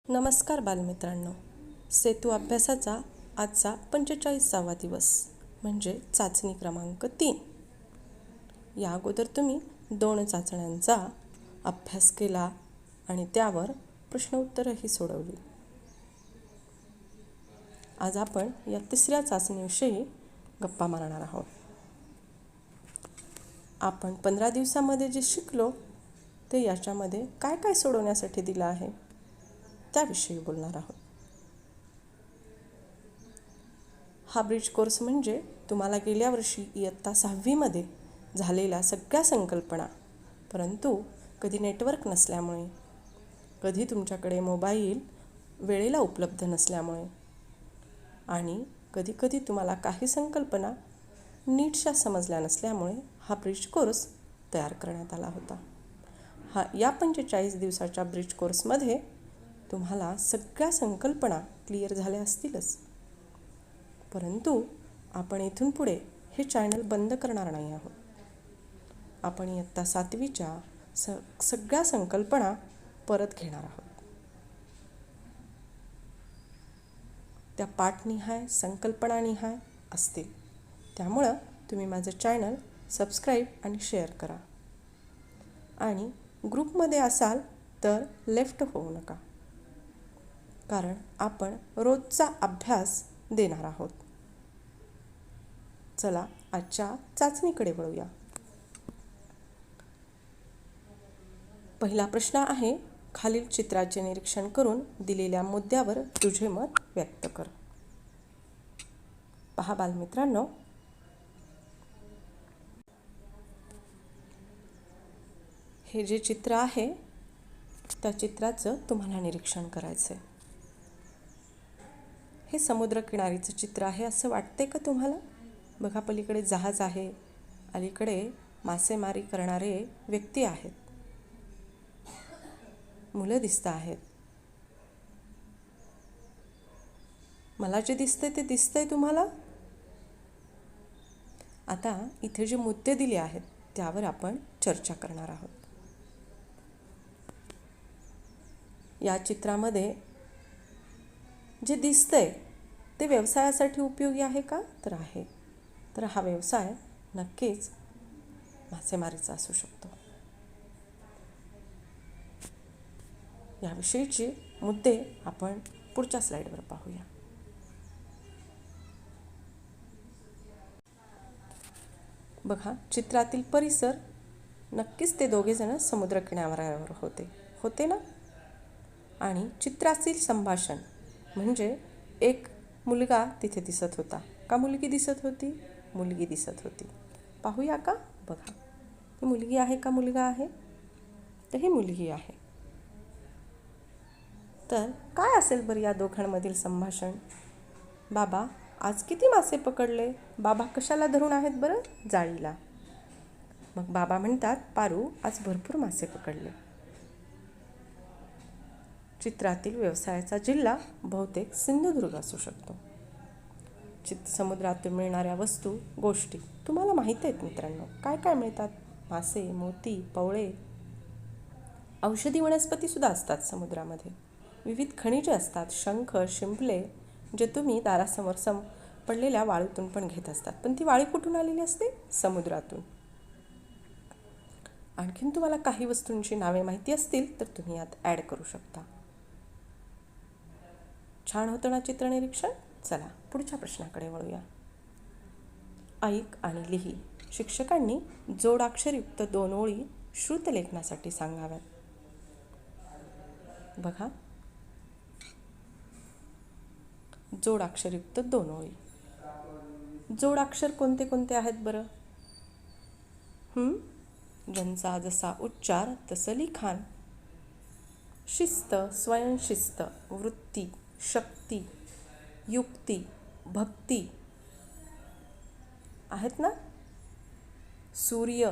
नमस्कार बालमित्रांनो. सेतू अभ्यासाचा आजचा 45वा दिवस म्हणजे चाचणी क्रमांक 3. या अगोदर तुम्ही 2 चाचण्यांचा अभ्यास केला आणि त्यावर प्रश्नोत्तरही सोडवली. आज आपण या 3ऱ्या चाचणीविषयी गप्पा मारणार आहोत. आपण 15 दिवसामध्ये जे शिकलो ते याच्यामध्ये काय काय सोडवण्यासाठी दिलं आहे त्याविषयी बोलणार आहोत. हा ब्रिज कोर्स म्हणजे तुम्हाला गेल्या वर्षी इयत्ता 6वीमध्ये झालेल्या सगळ्या संकल्पना, परंतु कधी नेटवर्क नसल्यामुळे, कधी तुमच्याकडे मोबाईल वेळेला उपलब्ध नसल्यामुळे आणि कधी तुम्हाला काही संकल्पना नीटशा समजल्या नसल्यामुळे हा ब्रिज कोर्स तयार करण्यात आला होता. या 45 दिवसाच्या ब्रिज कोर्समध्ये तुम्हाला सगळ्या संकल्पना क्लिअर झाल्या असतीलच, परंतु आपण इथून पुढे हे चॅनल बंद करणार नाही आहोत. आपण इयत्ता 7वीच्या सगळ्या संकल्पना परत घेणार आहोत. त्या पाठनिहाय, संकल्पनानिहाय असतील. त्यामुळं तुम्ही माझं चॅनल सबस्क्राईब आणि शेअर करा. आणि ग्रुपमध्ये असाल तर लेफ्ट होऊ नका, कारण आपण रोजचा अभ्यास देणार आहोत. चला आजच्या चाचणीकडे वळूया. पहिला प्रश्न आहे, खालील चित्राचे निरीक्षण करून दिलेल्या मुद्द्यावर तुझे मत व्यक्त कर. पहा बालमित्रांनो, हे जे चित्र आहे त्या चित्राचं तुम्हाला निरीक्षण करायचं आहे. हे समुद्रकिनारीचं चित्र आहे असं वाटते का तुम्हाला? बघा, पलीकडे जहाज आहे, अलीकडे मासेमारी करणारे व्यक्ती आहेत, मुलं दिसत आहेत. मला जे दिसतंय ते दिसतंय तुम्हाला? आता इथे जे मुद्दे दिले आहेत त्यावर आपण चर्चा करणार आहोत. या चित्रामध्ये जे दिसतंय ते व्यवसायासाठी उपयोगी आहे का? तर आहे. तर हा व्यवसाय नक्कीच मासेमारीचा असू शकतो. याविषयीचे मुद्दे आपण पुढच्या स्लाईडवर पाहूया. बघा, चित्रातील परिसर नक्कीच ते दोघेजण समुद्रकिनाऱ्यावर होते ना? आणि चित्रातील संभाषण म्हणजे एक मुलगा तिथे दिसत होता का मुलगी दिसत होती? मुलगी दिसत होती. पाहूया का? बघा, ही मुलगी आहे का मुलगा आहे? तर ही मुलगी आहे. तर काय असेल बरं या दोघांमधील संभाषण? बाबा, आज किती मासे पकडले? बाबा कशाला धरून आहेत बरं? जाळीला. मग बाबा म्हणतात, पारू, आज भरपूर मासे पकडले. चित्रातील व्यवसायाचा जिल्हा बहुतेक सिंधुदुर्ग असू शकतो. समुद्रातून मिळणाऱ्या वस्तू, गोष्टी तुम्हाला माहीत आहेत मित्रांनो. काय काय मिळतात? मासे, मोती, पवळे, औषधी वनस्पतीसुद्धा असतात समुद्रामध्ये. विविध खनिजे असतात, शंख, शिंपले, जे तुम्ही दारासमोर पडलेल्या वाळूतून पण घेत असतात. पण ती वाळू कुठून आलेली असते? समुद्रातून. आणखीन तुम्हाला काही वस्तूंची नावे माहिती असतील तर तुम्ही यात ॲड करू शकता. छान होतं ना चित्र निरीक्षण? चला पुढच्या प्रश्नाकडे वळूया. ऐक आणि लिही. शिक्षकांनी जोडाक्षरयुक्त 2 ओळी श्रुतलेखनासाठी सांगाव्यात. बघा, जोडाक्षरयुक्त 2 ओळी. जोडाक्षर कोणते कोणते आहेत बरं? ज्यांचा जसा उच्चार तसं लिखाण. शिस्त, स्वयंशिस्त, वृत्ती, शक्ती, युक्ती, भक्ती आहेत ना? सूर्य.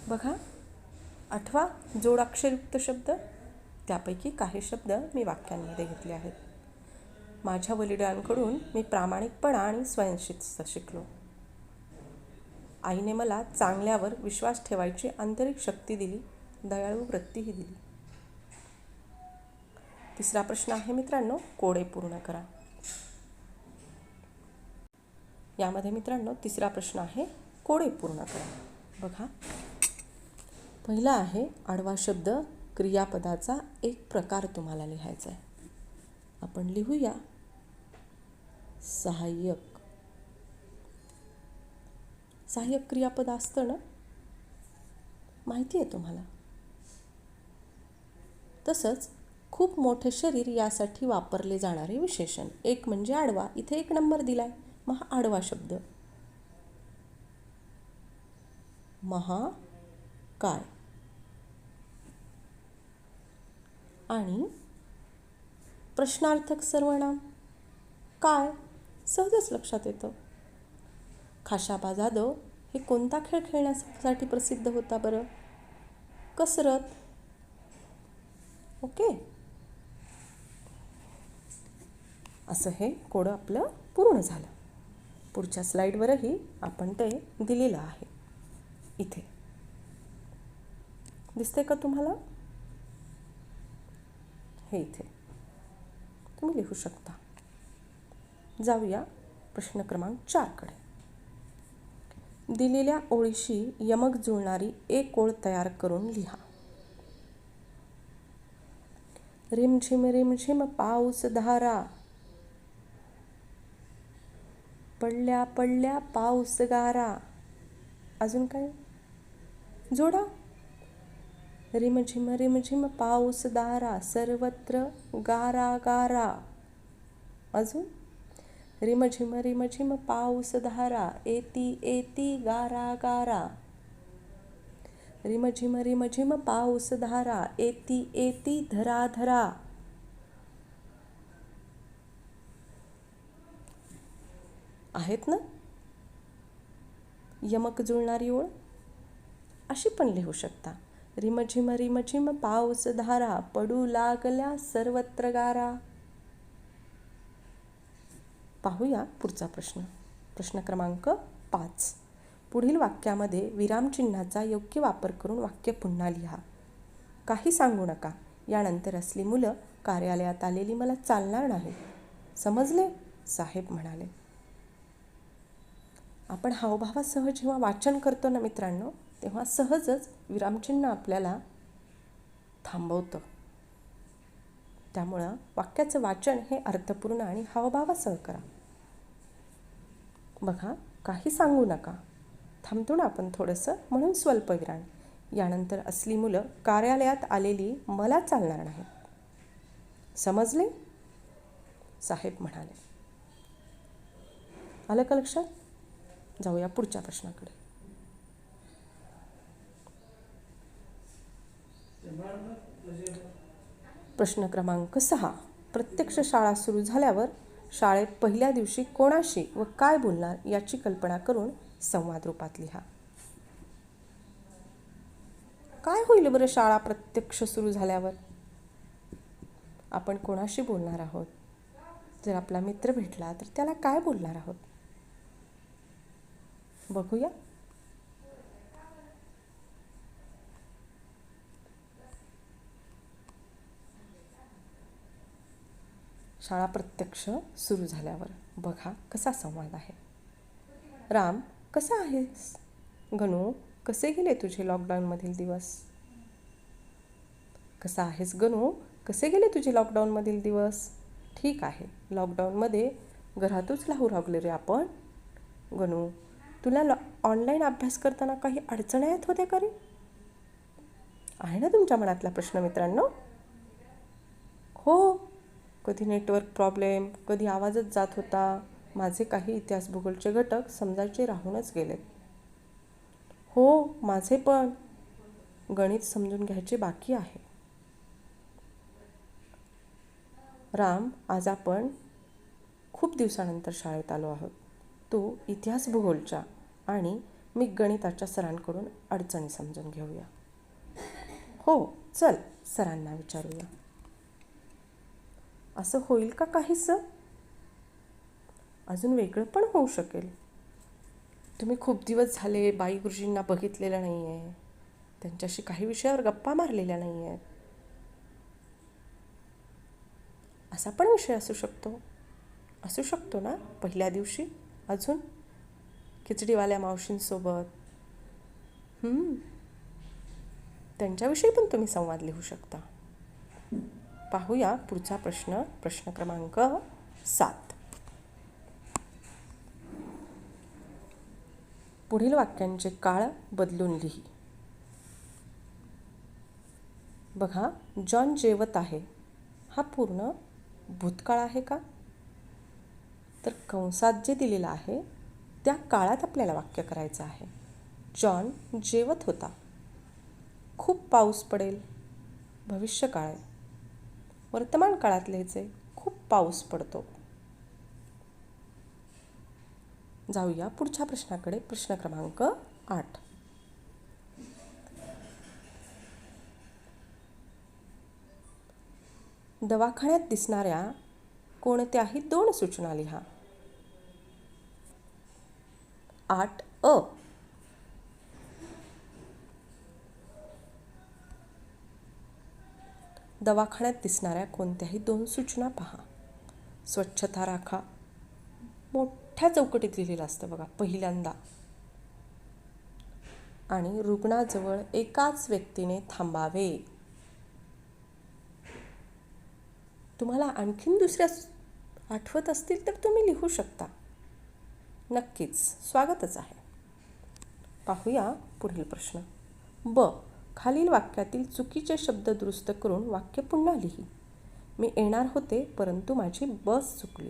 बघा, आठवा जोडाक्षरयुक्त शब्द. त्यापैकी काही शब्द मी वाक्यांमध्ये घेतले आहेत. माझ्या वडिलांकडून मी प्रामाणिकपणा आणि स्वयंशिस्त शिकलो. आईने मला चांगल्यावर विश्वास ठेवायची आंतरिक शक्ती दिली, दयाळू वृत्तीही दिली. तिसरा प्रश्न आहे मित्रांनो, कोडे पूर्ण करा. यामध्ये मित्रांनो तिसरा प्रश्न आहे, कोडे पूर्ण करा. बघा, पहिला आहे आडवा शब्द क्रियापदाचा एक प्रकार तुम्हाला लिहायचा आहे. आपण लिहूया सहाय्यक. सहाय्यक क्रियापद असतं ना, माहिती आहे तुम्हाला. तसंच खूप मोठे शरीर यासाठी वापरले जाणारे विशेषण. एक म्हणजे आडवा. इथे 1 नंबर दिलाय. मग हा आडवा शब्द. महाकाय. आणि प्रश्नार्थक सर्वनाम काय, सहजच लक्षात येतं. खाशाबा जाधव हे कोणता खेळ खेळण्यासाठी प्रसिद्ध होता बरं? कसरत. ओके. असं हे कोडं आपलं पूर्ण झालं. पुढच्या स्लाईडवरही आपण ते दिलेलं आहे. इथे दिसते का तुम्हाला? हे इथे तुम्ही लिहू शकता. जाऊया प्रश्न क्रमांक 4 कडे. दिलेल्या ओळीशी यमक जुळणारी एक ओळ तयार करून लिहा. रिमझिम रिमझिम पाऊस धारा, पडल्या पडल्या पाऊस गारा. अजून काय जोडा. रिमझिम रिमझिम पाऊस धारा, सर्वत्र गारा गारा. अजून रिमझिम रिमझिम पाऊस धारा, येती येती गारा गारा. रिमझिम रिमझिम पाऊस धारा, येती येती धरा धरा. आहेत ना? यमक जुळणारी ओळ अशी पण लिहू शकता. रिमझिम रिमझिम पाऊस धारा, पडू लागल्या सर्वत्र गारा. पाहूया पुढचा प्रश्न. प्रश्न क्रमांक 5. पुढील वाक्यामध्ये विरामचिन्हाचा योग्य वापर करून वाक्य पुन्हा लिहा. काही सांगू नका. यानंतर असली मुलं कार्यालयात आलेली मला चालणार नाही. समजले? साहेब म्हणाले. आपण हावभावासह जेव्हा वाचन करतो ना मित्रांनो, तेव्हा सहजच विरामचिन्ह आपल्याला थांबवतं. त्यामुळं वाक्याचं वाचन हे अर्थपूर्ण आणि हावभावासह करा. बघा, काही सांगू नका. थांबतो ना आपण थोडंसं, म्हणून स्वल्पविराम. यानंतर असली मुलं कार्यालयात आलेली मला चालणार नाही. समजले? साहेब म्हणाले. आलं का लक्षात? जाऊया पुढच्या प्रश्नाकडे. प्रश्न क्रमांक 6. प्रत्यक्ष शाळा सुरू झाल्यावर शाळेत पहिल्या दिवशी कोणाशी व काय बोलणार याची कल्पना करून संवाद रूपात लिहा. काय होईल बरं शाळा प्रत्यक्ष सुरू झाल्यावर? आपण कोणाशी बोलणार आहोत? जर आपला मित्र भेटला तर त्याला काय बोलणार आहोत? बघूया. शाळा प्रत्यक्ष सुरू झाल्यावर बघा कसा संवाद आहे. राम, कसा आहेस? गणू, कसे गेले तुझे लॉकडाऊनमधील दिवस? कसा आहेस गणू? कसे गेले तुझे लॉकडाऊनमधील दिवस? ठीक आहे. लॉकडाऊनमध्ये घरातच राहू लागले रे आपण. गणू, तुला ऑनलाईन अभ्यास करताना काही अडचणी येत होत्या का रे? आहे ना तुमच्या मनातला प्रश्न मित्रांनो? हो. कधी नेटवर्क प्रॉब्लेम, कधी आवाजच जात होता. माझे काही इतिहास भूगोलचे घटक समजायचे राहूनच गेले. हो, माझे पण. गणित समजून घ्यायचे बाकी आहे. राम, आज आपण खूप दिवसानंतर शाळेत आलो आहोत. तू इतिहास भूगोलच्या आणि मी गणिताच्या सरांकडून अडचणी समजून घेऊया. हो, चल सरांना विचारूया. असं होईल का काहीसं? अजून वेगळं पण होऊ शकेल. तुम्ही खूप दिवस झाले बाई गुरुजींना बघितलेलं नाही आहे. त्यांच्याशी काही विषयावर गप्पा मारलेल्या नाही आहेत. असा पण विषय असू शकतो ना पहिल्या दिवशी. अजून खिचडीवाल्या मावशींसोबत त्यांच्याविषयी पण तुम्ही संवाद लिहू शकता. पाहूया पुढचा प्रश्न क्रमांक 7. पुढील वाक्यांचे काळ बदलून लिही. बघा, जॉन जेवत आहे हा पूर्ण भूतकाळ आहे का? तर कंसात जे दिलेलं आहे त्या काळात आपल्याला वाक्य करायचं आहे. जॉन जेवत होता. खूप पाऊस पडेल, भविष्यकाळ आहे. वर्तमान काळात लिहायचे, खूप पाऊस पडतो. जाऊया पुढच्या प्रश्नाकडे. प्रश्न क्रमांक 8. दवाखान्यात दिसणाऱ्या कोणत्याही 2 सूचना लिहा. 8 दवाखान्यात दिसणाऱ्या कोणत्याही 2 सूचना पहा. स्वच्छता राखा, मोठ्या चौकटीत लिहिलेलं असतं बघा पहिल्यांदा. आणि रुग्णाजवळ एकाच व्यक्तीने थांबावे. तुम्हाला आणखीन दुसऱ्या आठवत असतील तर तुम्ही लिहू शकता. नक्कीच स्वागतच आहे. पाहूया पुढील प्रश्न. खालील वाक्यातील चुकीचे शब्द दुरुस्त करून वाक्य पुन्हा लिही. मी येणार होते परंतु माझी बस चुकली.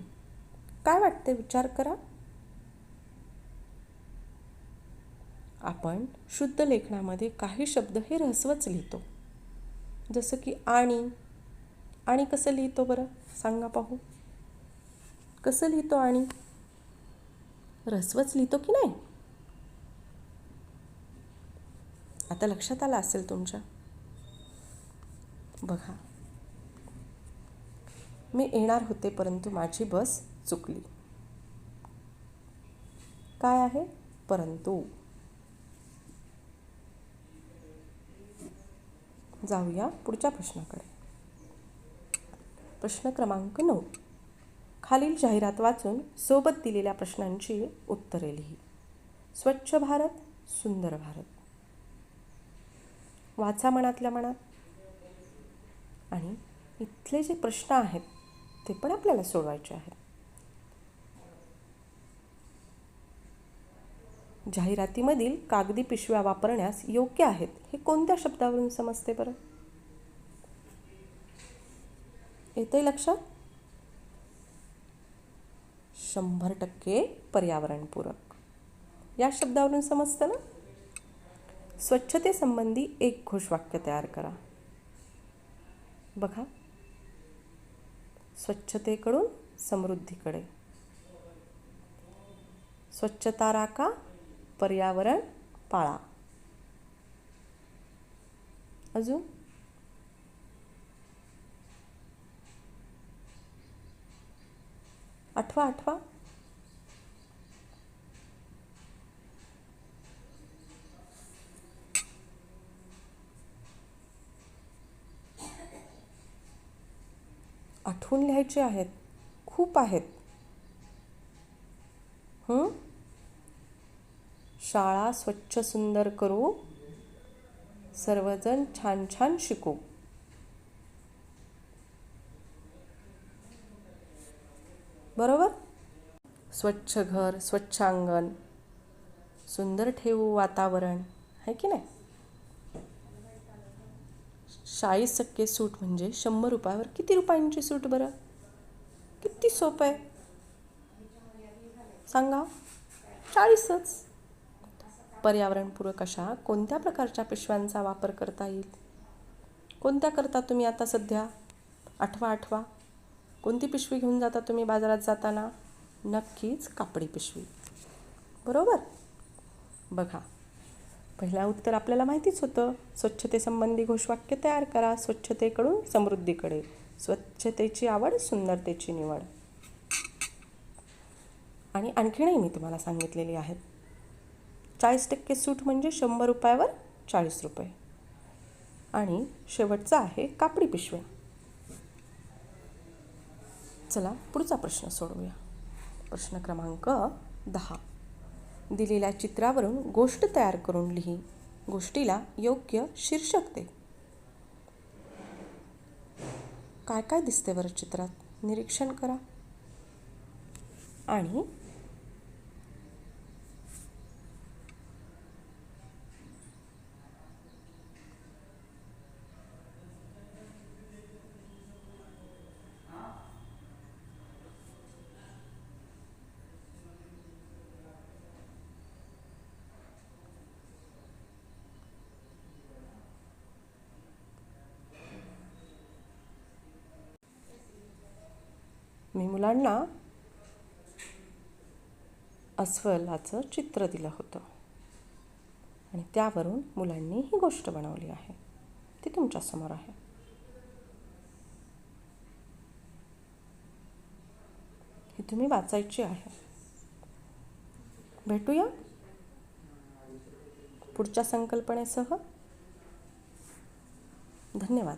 काय वाटते विचार करा. आपण शुद्ध लेखनामध्ये काही शब्द हे ऱ्हस्वच लिहितो. जसं की आणि कसं लिहितो बरं सांगा पाहू. कसं लिहितो आणि? ऱ्हस्वच लिहितो की नाही? आता लक्षात आलं असेल तुमच्या. बघा, मी येणार होते परंतु माझी बस चुकली. काय आहे? परंतु. जाऊया पुढच्या प्रश्नाकडे. प्रश्न क्रमांक 9. खालील जाहिरात वाचून सोबत दिलेल्या प्रश्नांची उत्तरे लिही. स्वच्छ भारत, सुंदर भारत. वाचा मनातल्या मनात. आणि इथले जे प्रश्न आहेत ते पण आपल्याला सोडवायचे आहेत. जाहिरातीमधील कागदी पिशव्या वापरण्यास योग्य आहेत हे कोणत्या शब्दावरून समजते बरं? येतंय लक्षात? 100% पर्यावरणपूरक या शब्दावरून समजतं ना. स्वच्छतेसंबंधी एक घोषवाक्य तयार करा. बघा, स्वच्छतेकडून समृद्धीकडे. स्वच्छता राखा, पर्यावरण पाळा. अजून आठवा. आठवून लिहायचे आहेत, खूप आहेत. शाळा स्वच्छ सुंदर करू, सर्वजण छान छान शिकू. बरोबर. स्वच्छ घर, स्वच्छ अंगण, सुंदर ठेवू वातावरण, आहे की नाही. 40% सूट म्हणजे 100 रुपयावर किती रुपयांची सूट बरं? किती सोपं आहे सांगा. 40च. पर्यावरणपूरक अशा कोणत्या प्रकारच्या पिशव्यांचा वापर करता येईल? कोणत्या करता तुम्ही आता सध्या? आठवा. कोणती पिशवी घेऊन जाता तुम्ही बाजारात जाताना? नक्कीच कापडी पिशवी. बरोबर. बघा, पहिला उत्तर आपल्याला माहितीच होतं. स्वच्छतेसंबंधी घोषवाक्य तयार करा. स्वच्छतेकडून समृद्धीकडे. स्वच्छतेची आवड, सुंदरतेची निवड. आणि आणखीनही मी तुम्हाला सांगितलेली आहेत. 40% सूट म्हणजे 100 रुपयावर 40 रुपये. आणि शेवटचा आहे कापडी पिशव्या. चला पुढचा प्रश्न सोडवूया. प्रश्न क्रमांक 10. दिलेल्या चित्रावरून गोष्ट तयार करून लिही. गोष्टीला योग्य शीर्षक दे. काय काय दिसते बरं चित्रात? निरीक्षण करा. आणि मी मुलांना अस्वलाचं चित्र दिलं होतं आणि त्यावरून मुलांनी ही गोष्ट बनवली आहे. ती तुमच्यासमोर आहे. ही तुम्ही वाचायची आहे. भेटूया पुढच्या संकल्पनेसह. धन्यवाद.